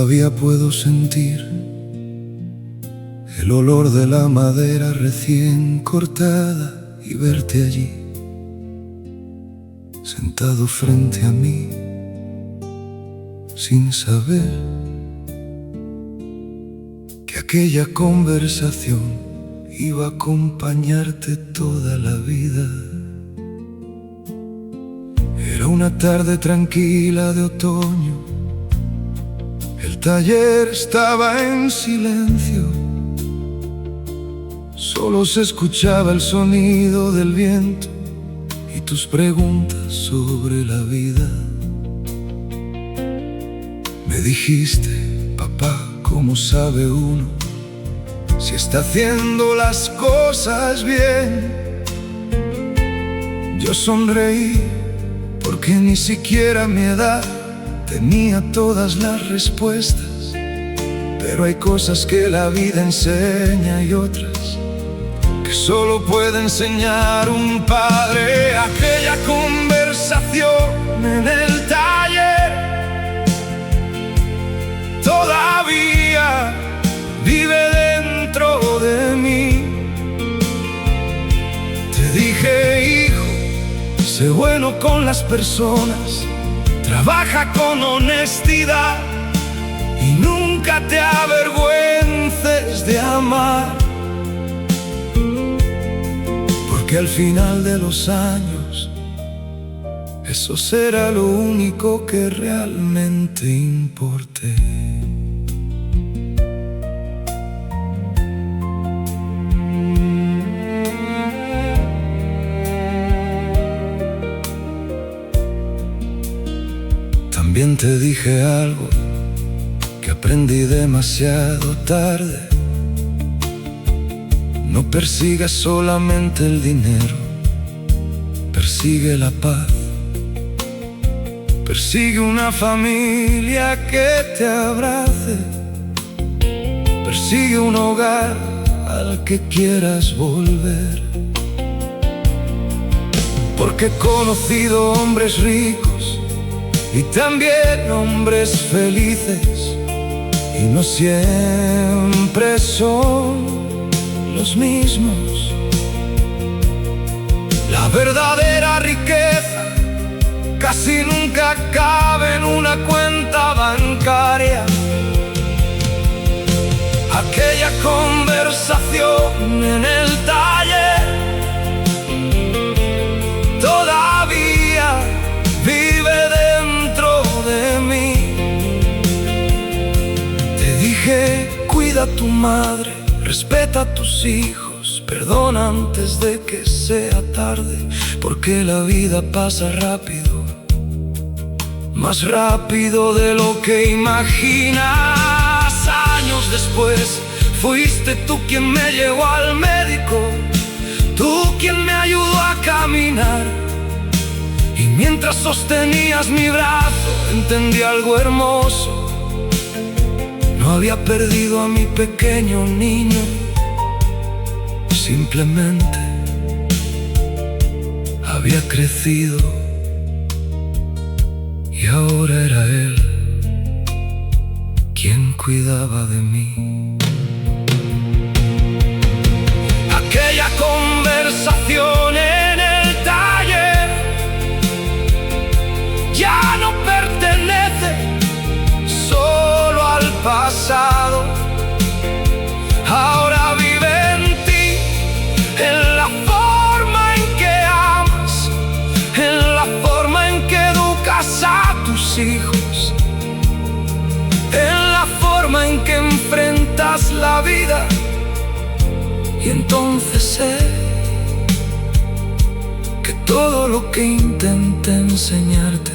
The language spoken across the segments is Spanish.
Todavía puedo sentir el olor de la madera recién cortada y verte allí, sentado frente a mí, sin saber que aquella conversación iba a acompañarte toda la vida. Era una tarde tranquila de otoño. El taller estaba en silencio. Solo se escuchaba el sonido del viento y tus preguntas sobre la vida. Me dijiste, papá, ¿cómo sabe uno si está haciendo las cosas bien? Yo sonreí porque ni siquiera mi edad tenía todas las respuestas, pero hay cosas que la vida enseña y otras que solo puede enseñar un padre. Aquella conversación en el taller todavía vive dentro de mí. Te dije, hijo, sé bueno con las personas, trabaja con honestidad y nunca te avergüences de amar, porque al final de los años eso será lo único que realmente importe. También te dije algo que aprendí demasiado tarde. No persigas solamente el dinero, persigue la paz. Persigue una familia que te abrace, persigue un hogar al que quieras volver. Porque he conocido hombres ricos y también hombres felices, y no siempre son los mismos. La verdadera riqueza casi nunca cabe en una cuenta bancaria. Aquella conversación en el taller todavía vive dentro de mí. Te dije, cuida a tu madre, respeta a tus hijos, perdona antes de que sea tarde, porque la vida pasa rápido, más rápido de lo que imaginas. Años después, fuiste tú quien me llevó al médico, tú quien me ayudó a caminar. Y mientras sostenías mi brazo, entendí algo hermoso. No había perdido a mi pequeño niño, simplemente había crecido. Y ahora era él quien cuidaba de mí. Aquella conversación en el taller ya no pertenece solo al pasado. Ahora vive en ti, en la forma en que amas, en la forma en que educas a tus hijos, en la forma en que enfrentas la vida. Y entonces sé que todo lo que intenté enseñarte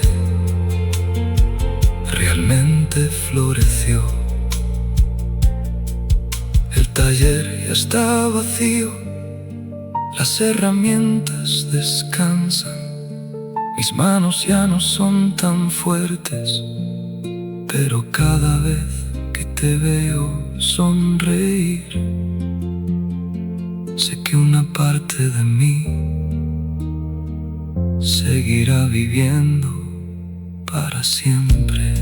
realmente floreció. El taller ya está vacío, las herramientas descansan, mis manos ya no son tan fuertes, pero cada vez que te veo sonreír, sé que una parte de mí seguirá viviendo para siempre.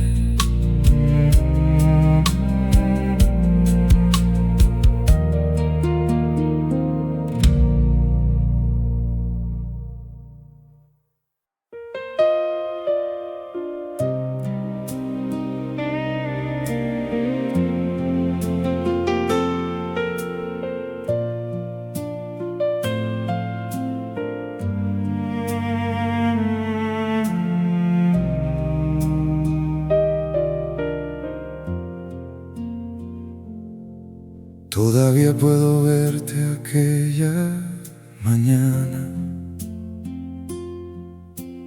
Todavía puedo verte aquella mañana,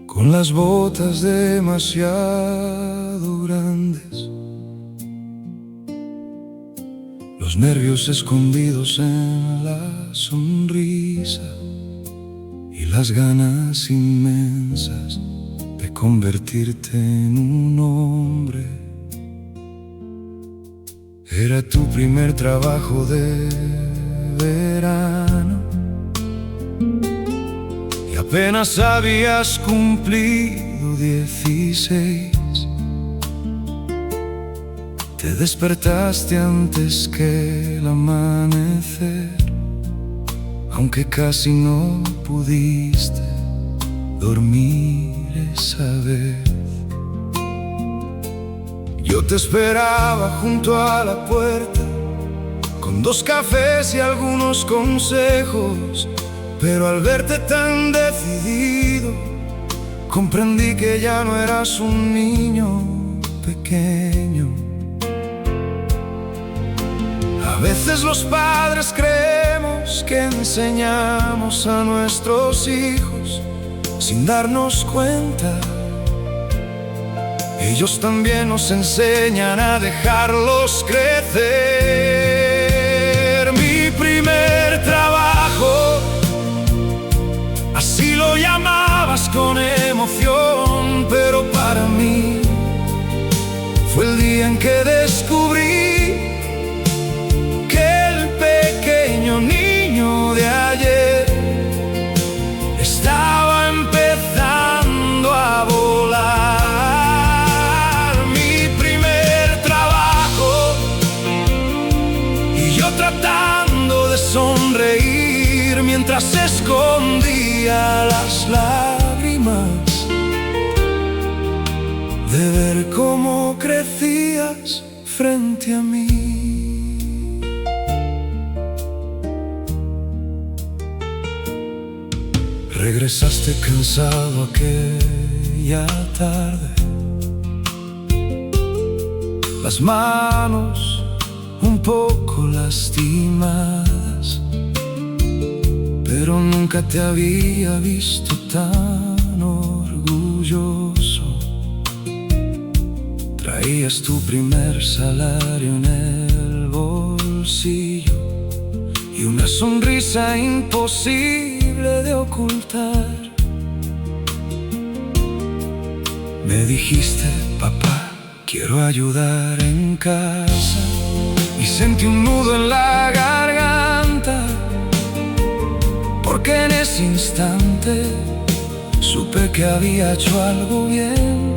con las botas demasiado grandes, los nervios escondidos en la sonrisa y las ganas inmensas de convertirte en un hombre. Era tu primer trabajo de verano y apenas habías cumplido 16. Te despertaste antes que el amanecer, aunque casi no pudiste dormir esa vez. Yo te esperaba junto a la puerta, con 2 cafés y algunos consejos, pero al verte tan decidido, comprendí que ya no eras un niño pequeño. A veces los padres creemos que enseñamos a nuestros hijos sin darnos cuenta. Ellos también nos enseñan a dejarlos crecer. Mi primer trabajo, así lo llamabas con emoción, pero para mí fue el día en que descubrí que el pequeño niño de ayer estaba empezando a volar. Tratando de sonreír mientras escondía las lágrimas, de ver cómo crecías frente a mí. Regresaste cansado aquella tarde, las manos un poco lastimadas, pero nunca te había visto tan orgulloso. Traías tu primer salario en el bolsillo y una sonrisa imposible de ocultar. Me dijiste: papá, quiero ayudar en casa. Y sentí un nudo en la garganta, porque en ese instante supe que había hecho algo bien.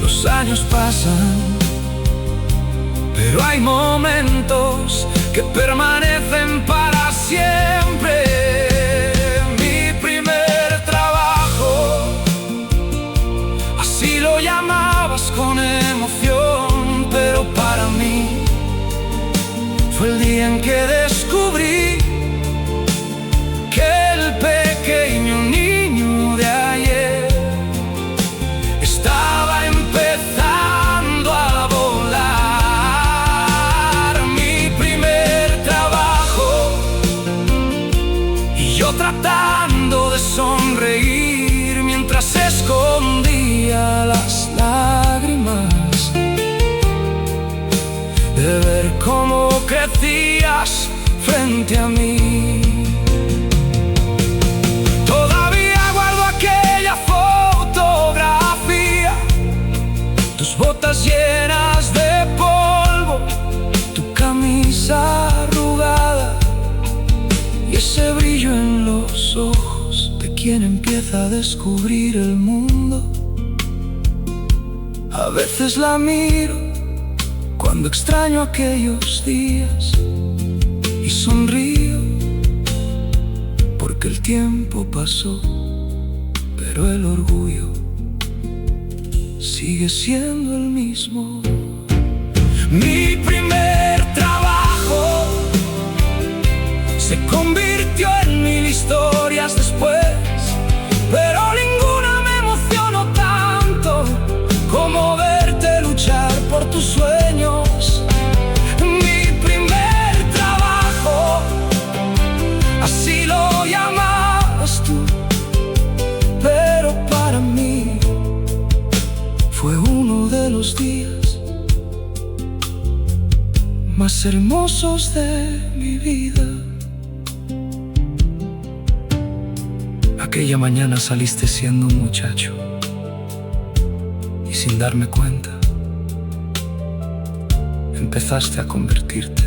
Los años pasan, pero hay momentos que permanecen para siempre. Mi primer trabajo, así lo llamabas con emoción, pero para mí fue el día en que descubrí que el pequeño niño de ayer estaba empezando a volar. Mi primer trabajo y yo tratando de sonreír mientras escondía las lágrimas, de ver cómo crecías frente a mí. Todavía guardo aquella fotografía, tus botas llenas de polvo, tu camisa arrugada y ese brillo en los ojos de quien empieza a descubrir el mundo. A veces la miro cuando extraño aquellos días y sonrío, porque el tiempo pasó, pero el orgullo sigue siendo el mismo. Mi primer trabajo se convirtió en 1000 historias después, pero ninguna me emocionó tanto como verte luchar por tus sueños. Mi más hermosos de mi vida. Aquella mañana saliste siendo un muchacho y sin darme cuenta empezaste a convertirte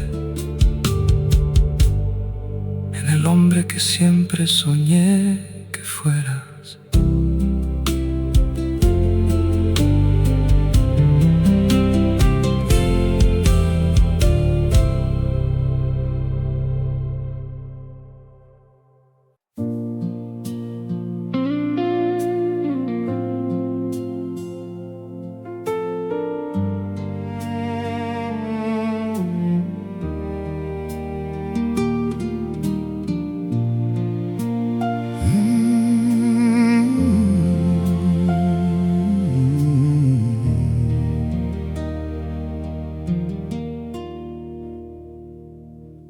en el hombre que siempre soñé que fueras.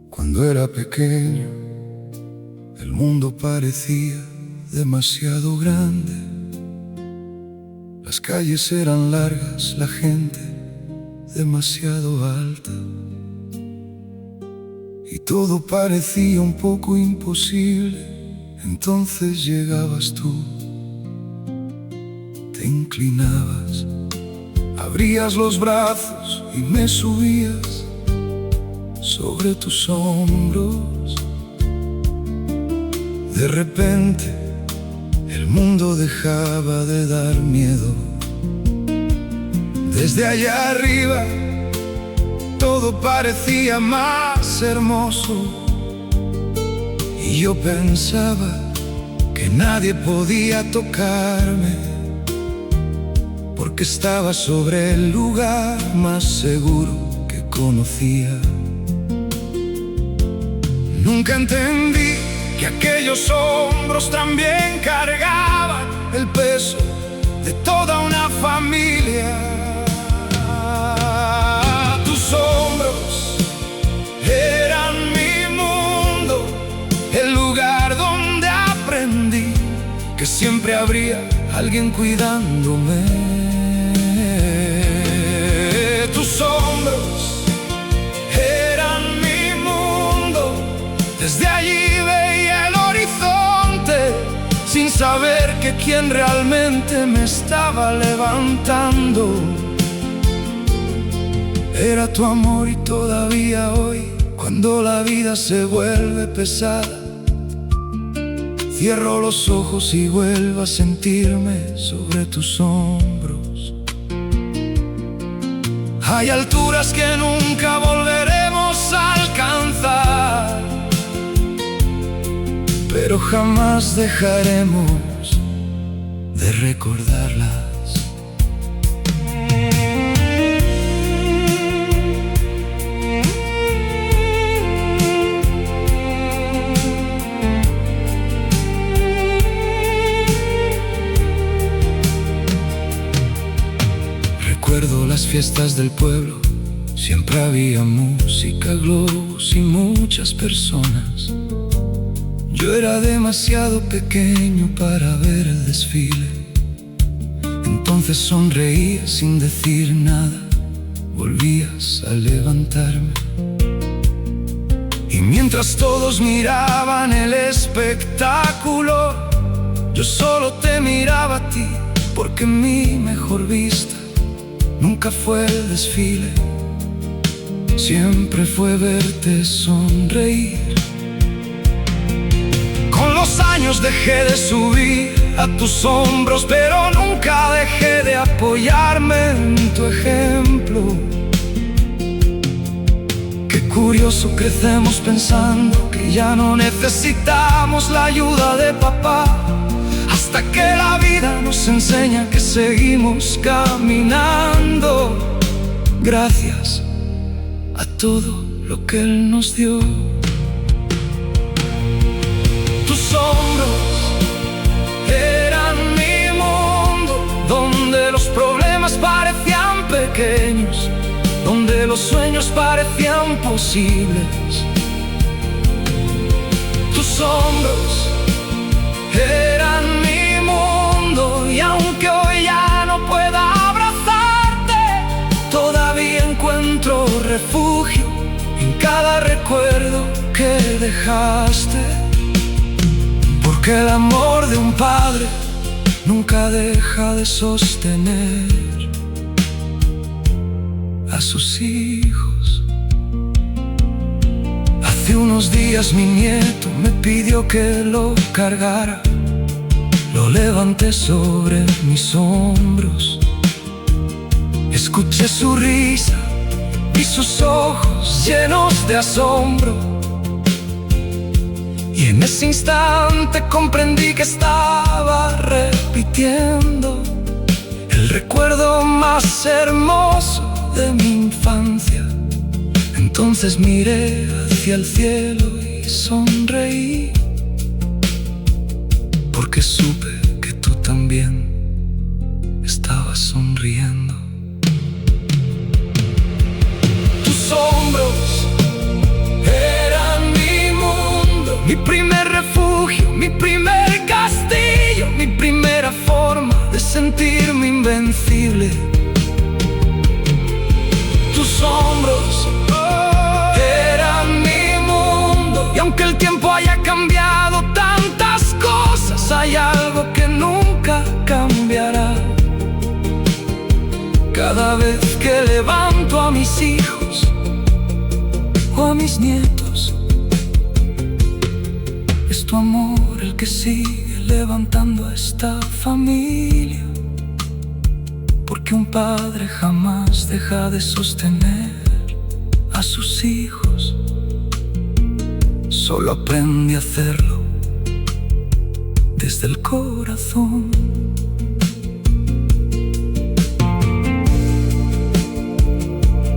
Cuando era pequeño, el mundo parecía demasiado grande. Las calles eran largas, la gente demasiado alta, y todo parecía un poco imposible. Entonces llegabas tú, te inclinabas, abrías los brazos y me subías sobre tus hombros. De repente el mundo dejaba de dar miedo. Desde allá arriba todo parecía más hermoso, y yo pensaba que nadie podía tocarme, porque estaba sobre el lugar más seguro que conocía. Nunca entendí que aquellos hombros también cargaban el peso de toda una familia. Tus hombros eran mi mundo, el lugar donde aprendí que siempre habría alguien cuidándome. Tus hombros eran mi mundo, desde allí veía el horizonte, sin saber que quien realmente me estaba levantando era tu amor. Y todavía hoy, cuando la vida se vuelve pesada, cierro los ojos y vuelvo a sentirme sobre tus hombros. Hay alturas que nunca volveremos a alcanzar, pero jamás dejaremos de recordarlas. Recuerdo las fiestas del pueblo, siempre había música, globos y muchas personas. Yo era demasiado pequeño para ver el desfile. Entonces sonreía sin decir nada, volvías a levantarme. Y mientras todos miraban el espectáculo, yo solo te miraba a ti, porque mi mejor vista nunca fue el desfile, siempre fue verte sonreír. Con los años dejé de subir a tus hombros, pero nunca dejé de apoyarme en tu ejemplo. Qué curioso, crecemos pensando que ya no necesitamos la ayuda de papá, hasta que la vida nos enseña que seguimos caminando. Gracias a todo lo que Él nos dio. Tus hombros eran mi mundo, donde los problemas parecían pequeños, donde los sueños parecían posibles. Tus hombros eran mi mundo, y aunque hoy ya no pueda abrazarte, todavía encuentro refugio cada recuerdo que dejaste, porque el amor de un padre nunca deja de sostener a sus hijos. Hace unos días mi nieto me pidió que lo cargara. Lo levanté sobre mis hombros. Escuché su risa y sus ojos llenos de asombro. Y en ese instante comprendí que estaba repitiendo el recuerdo más hermoso de mi infancia. Entonces miré hacia el cielo y sonreí, porque supe que tú también estabas sonriendo. Tus hombros eran mi mundo, mi primer refugio, mi primer castillo, mi primera forma de sentirme invencible. Tus hombros eran mi mundo, y aunque el tiempo haya cambiado tantas cosas, hay algo que nunca cambiará. Cada vez que levanto a mis hijos o a mis nietos, es tu amor el que sigue levantando a esta familia, porque un padre jamás deja de sostener a sus hijos, solo aprende a hacerlo desde el corazón.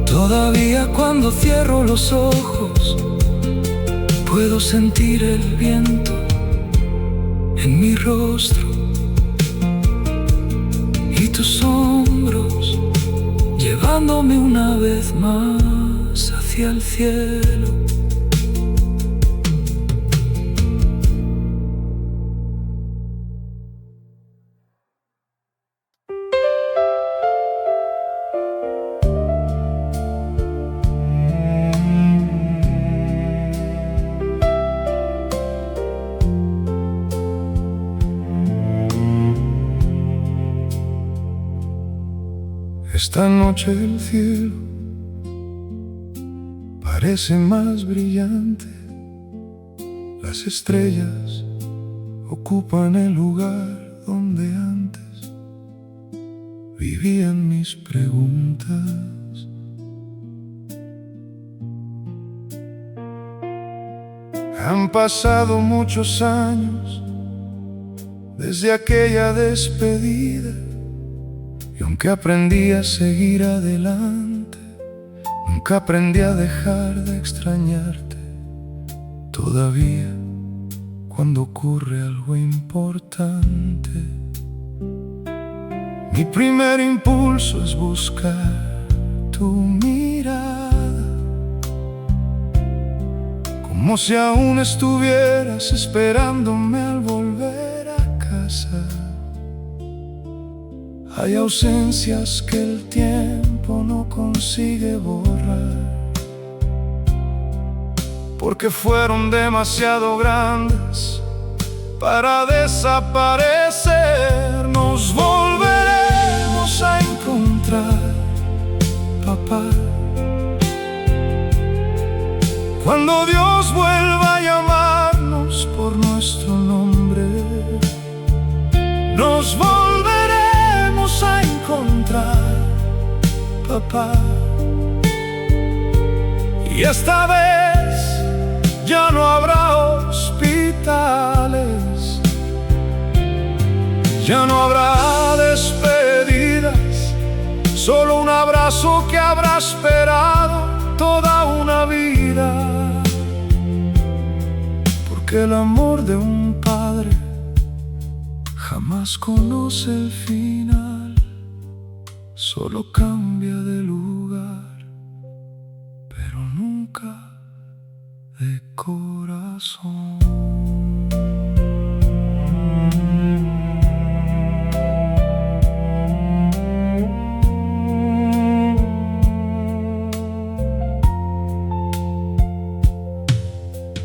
Todavía cuando cierro los ojos, puedo sentir el viento en mi rostro y tus hombros llevándome una vez más hacia el cielo. Esta noche el cielo parece más brillante. Las estrellas ocupan el lugar donde antes vivían mis preguntas. Han pasado muchos años desde aquella despedida, y aunque aprendí a seguir adelante, nunca aprendí a dejar de extrañarte. Todavía, cuando ocurre algo importante, mi primer impulso es buscar tu mirada, como si aún estuvieras esperándome al volver a casa. Hay ausencias que el tiempo no consigue borrar, porque fueron demasiado grandes para desaparecer. Nos volveremos a encontrar, papá, cuando Dios vuelva a llamarnos por nuestro nombre. Nos volveremos a encontrar, papá, y esta vez ya no habrá hospitales, ya no habrá despedidas, solo un abrazo que habrá esperado toda una vida, porque el amor de un padre jamás conoce el final, solo cambia de lugar, pero nunca de corazón.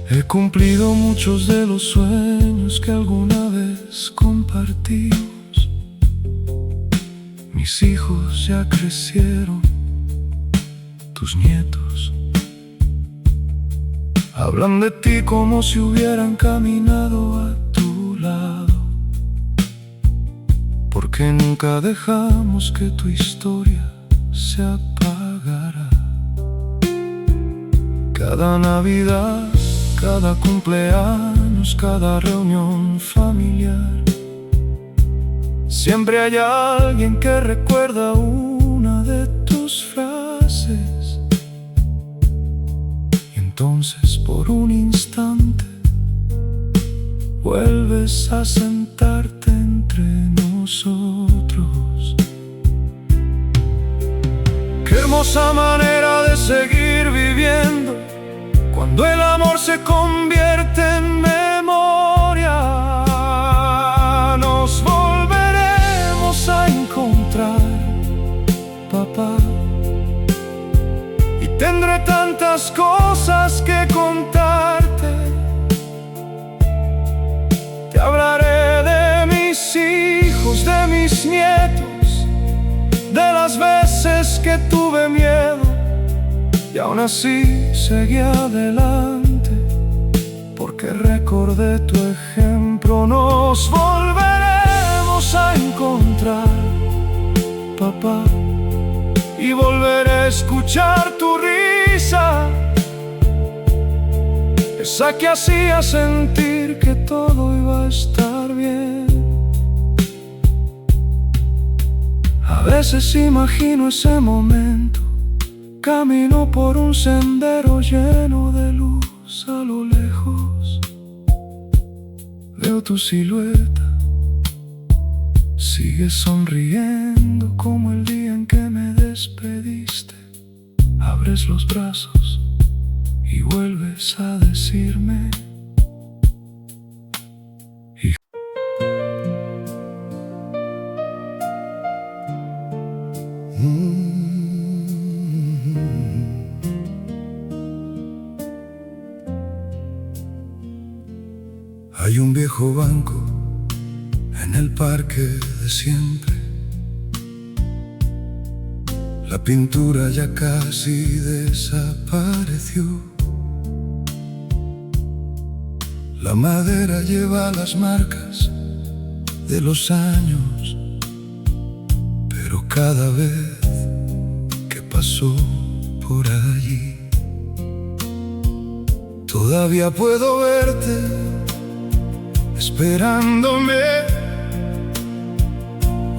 He cumplido muchos de los sueños que alguna vez compartimos. Mis hijos ya crecieron, tus nietos hablan de ti como si hubieran caminado a tu lado, porque nunca dejamos que tu historia se apagara. Cada Navidad, cada cumpleaños, cada reunión familiar, siempre hay alguien que recuerda una de tus frases. Y entonces por un instante vuelves a sentarte entre nosotros. Qué hermosa manera de seguir viviendo, cuando el amor se convierte en memoria. Nos volveremos a encontrar, papá, y tendré tantas cosas que contarte. Te hablaré de mis hijos, de mis nietos, de las veces que tuve miedo y aún así seguí adelante, porque recordé tu ejemplo. Nos volveremos a encontrar, papá, y volveré a escuchar tu risa, esa que hacía sentir que todo iba a estar bien. A veces imagino ese momento, camino por un sendero lleno de luz a lo lejos. Veo tu silueta, sigues sonriendo como el día en que me despediste. Abres los brazos y vuelves a decirme: hay un viejo banco en el parque de siempre. La pintura ya casi desapareció. La madera lleva las marcas de los años, pero cada vez que paso por allí, todavía puedo verte esperándome.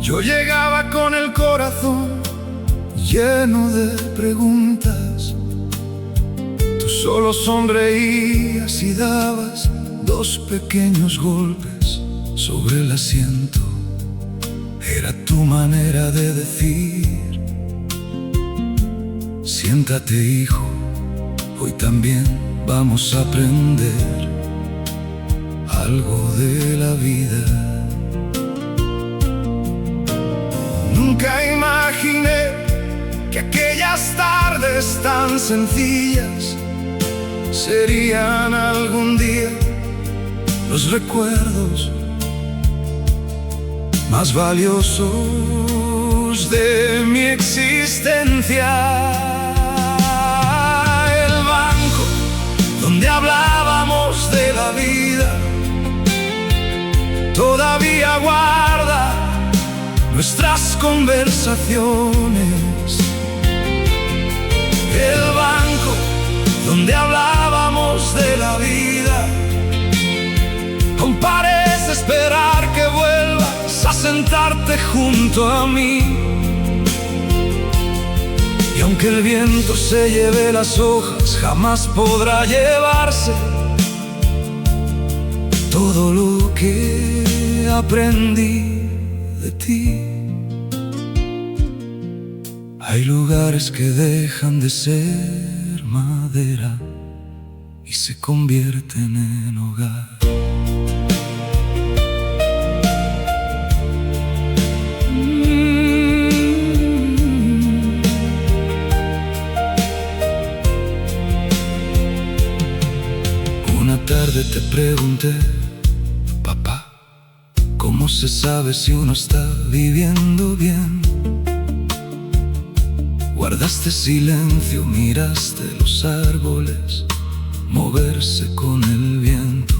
Yo llegaba con el corazón lleno de preguntas. Tú solo sonreías y dabas dos pequeños golpes sobre el asiento. Era tu manera de decir: siéntate, hijo, hoy también vamos a aprender algo de la vida. Nunca imaginé que aquellas tardes tan sencillas serían algún día los recuerdos más valiosos de mi existencia. El banco donde hablábamos de la vida todavía guarda nuestras conversaciones. El banco donde hablábamos de la vida aún parece esperar que vuelvas a sentarte junto a mí. Y aunque el viento se lleve las hojas, jamás podrá llevarse todo lo que aprendí de ti. Hay lugares que dejan de ser madera y se convierten en hogar. tarde te pregunté: papá, ¿cómo se sabe si uno está viviendo bien? Guardaste silencio, miraste los árboles moverse con el viento.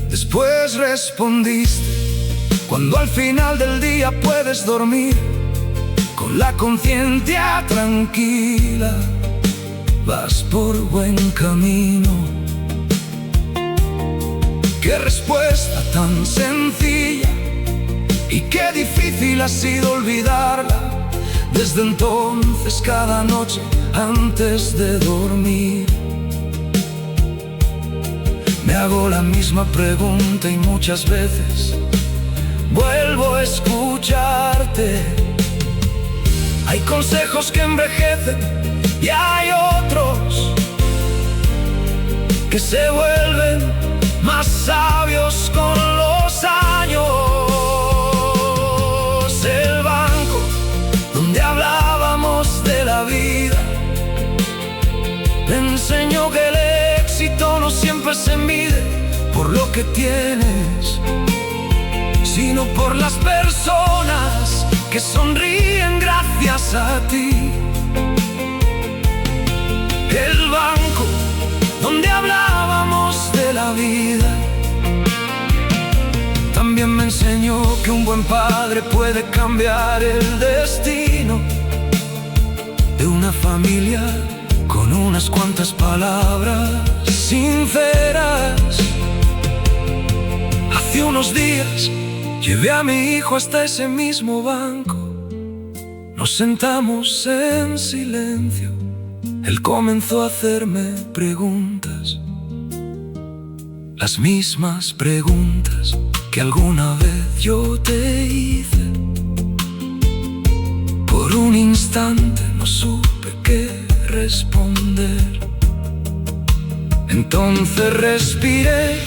Después respondiste: cuando al final del día puedes dormir con la conciencia tranquila, vas por buen camino. Qué respuesta tan sencilla, y qué difícil ha sido olvidarla. Desde entonces, cada noche antes de dormir, me hago la misma pregunta y muchas veces vuelvo a escucharte. Hay consejos que envejecen y hay otros que se vuelven más sabios con los años. El banco donde hablábamos de la vida me enseñó que el éxito no siempre se mide por lo que tienes, sino por las personas que sonríen gracias a ti. El banco donde hablábamos de la vida también me enseñó que un buen padre puede cambiar el destino de una familia con unas cuantas palabras sinceras. Hace unos días llevé a mi hijo hasta ese mismo banco. Nos sentamos en silencio. Él comenzó a hacerme preguntas, las mismas preguntas que alguna vez yo te hice. Por un instante no supe qué responder. Entonces respiré,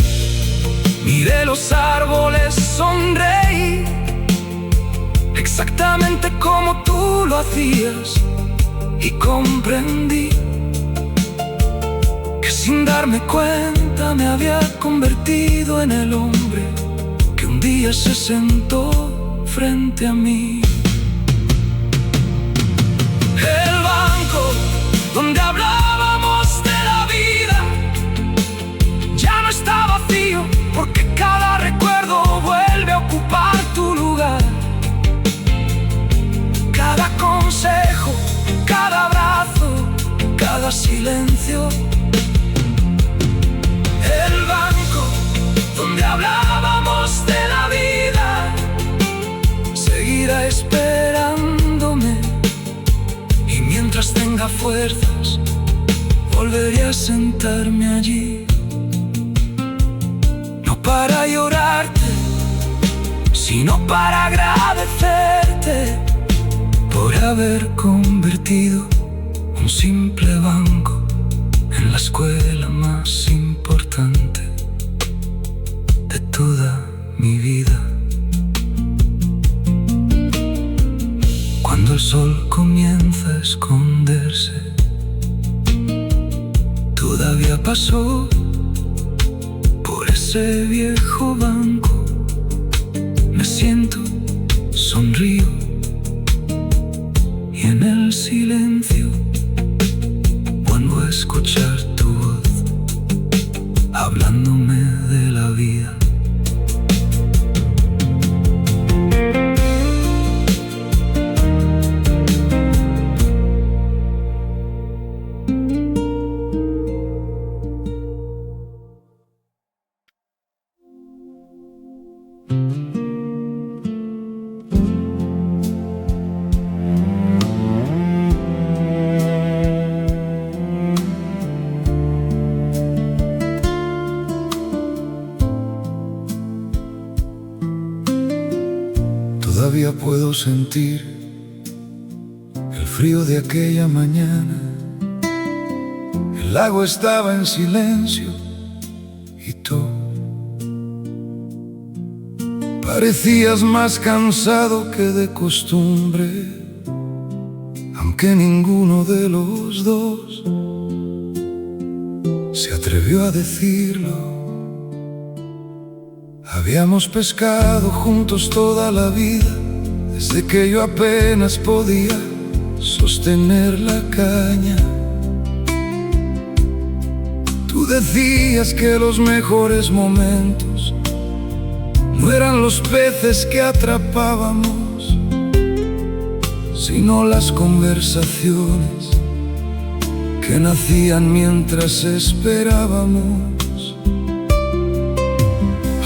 miré los árboles, sonreí, exactamente como tú lo hacías, y comprendí que sin darme cuenta me había convertido en el hombre que un día se sentó frente a mí. El banco donde hablábamos de la vida ya no está vacío, porque cada recuerdo vuelve a ocupar tu lugar. Cada consejo, cada abrazo, cada silencio. El banco donde hablábamos de la vida seguirá esperándome, y mientras tenga fuerzas volveré a sentarme allí. No para llorarte, sino para agradecerte por haber convertido un simple banco en la escuela más importante de toda mi vida. Cuando el sol comienza a esconderse, todavía paso por ese viejo banco. Me siento, sonrío, y en el silencio vuelvo a escuchar tu voz hablándome de la vida. Todavía puedo sentir el frío de aquella mañana. El lago estaba en silencio y tú parecías más cansado que de costumbre, aunque ninguno de los dos se atrevió a decirlo. Habíamos pescado juntos toda la vida, desde que yo apenas podía sostener la caña. Tú decías que los mejores momentos no eran los peces que atrapábamos, sino las conversaciones que nacían mientras esperábamos.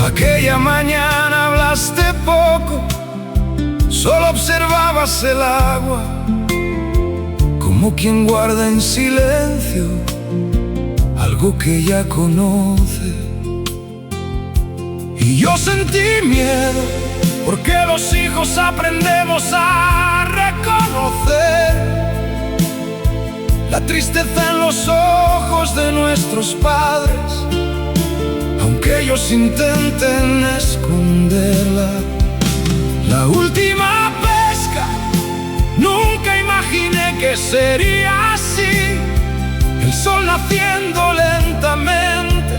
Aquella mañana hablaste poco, solo observabas el agua, como quien guarda en silencio algo que ya conoce. Y yo sentí miedo, porque los hijos aprendemos a reconocer la tristeza en los ojos de nuestros padres, aunque ellos intenten esconderla. La última pesca, nunca imaginé que sería así. El sol naciendo lentamente,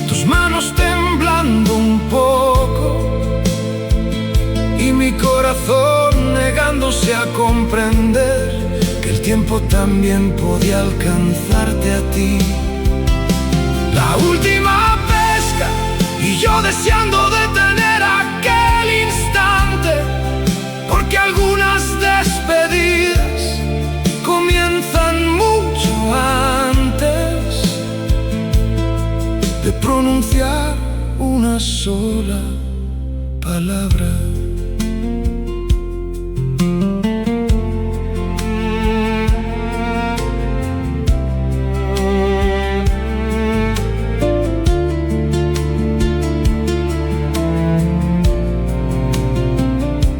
tus manos temblando un poco, y mi corazón negándose a comprender que el tiempo también podía alcanzarte a ti. La última pesca, y yo deseando detener aquel instante, porque algunas despedidas comienzan mucho antes de pronunciar una sola palabra.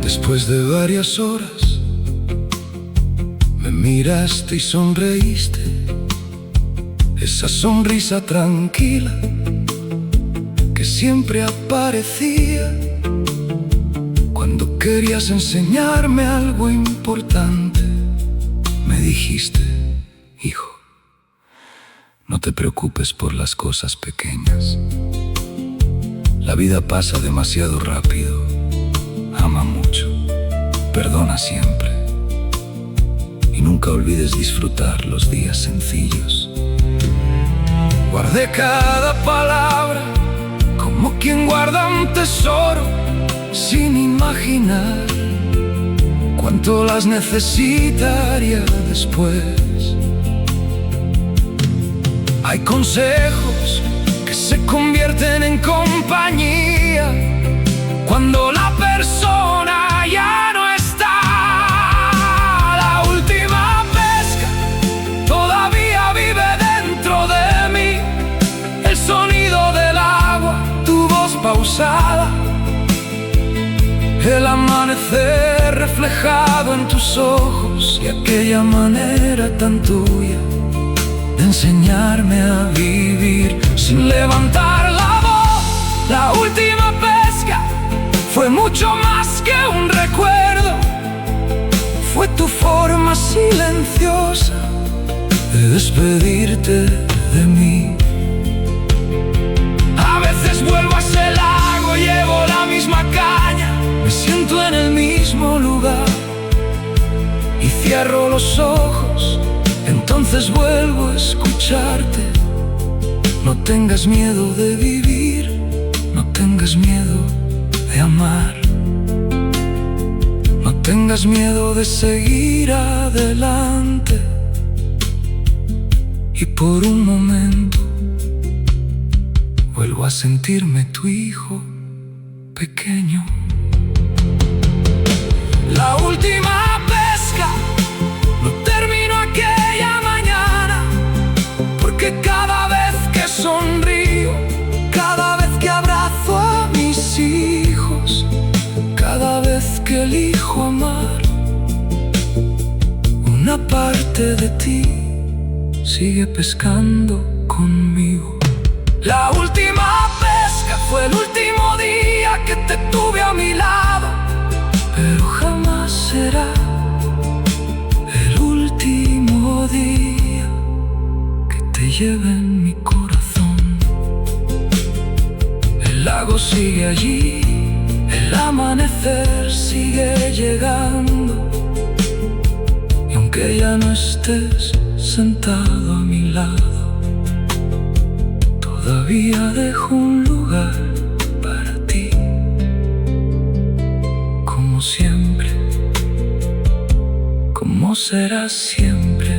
Después de varias horas me miraste y sonreíste, esa sonrisa tranquila que siempre aparecía cuando querías enseñarme algo importante. Me dijiste: hijo, no te preocupes por las cosas pequeñas. La vida pasa demasiado rápido. Ama mucho, perdona siempre, y nunca olvides disfrutar los días sencillos. Guardé cada palabra como quien guarda un tesoro, sin imaginar cuánto las necesitaría después. Hay consejos que se convierten en compañía cuando la persona ya no está. La última pesca todavía vive dentro de mí, el sonido del agua, tu voz pausada, el amanecer reflejado en tus ojos, y aquella manera tan tuya de enseñarme a vivir sin levantar la voz. La última pesca fue mucho más que un recuerdo, fue tu forma silenciosa de despedirte de mí. A veces vuelvo a ese lago, llevo la misma caña, me siento en el mismo lugar y cierro los ojos, entonces vuelvo a escucharte. No tengas miedo de vivir, no tengas miedo de amar, no tengas miedo de seguir adelante. Y por un momento vuelvo a sentirme tu hijo pequeño. La última pesca no terminó aquella mañana, porque cada vez que sonrío, cada vez que abrazo a mis hijos, cada vez que elijo amar, una parte de ti sigue pescando conmigo. La última pesca fue el último día que te tuve a mi lado, pero jamás será el último día que te lleve en mi corazón. El lago sigue allí, el amanecer sigue llegando, y aunque ya no estés sentado a mi lado, todavía dejo un lugar para ti. Como siempre, como serás siempre.